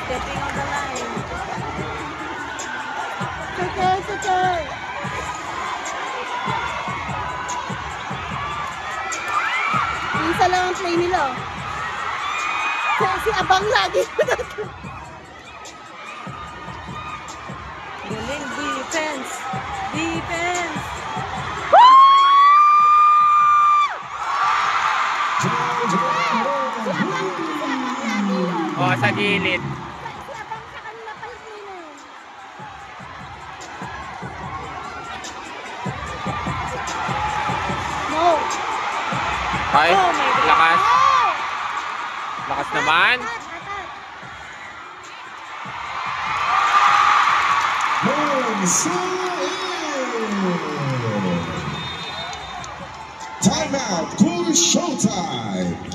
Stepping on the line. Sakay. Isa lang ang play nila. Si Abang lagi. Galing, defense. Oh, sa gilid. Si Abang sa kanila palit nila. No. Ay, Oh my God. lakas. Lakas naman. Time out. Cool showtime.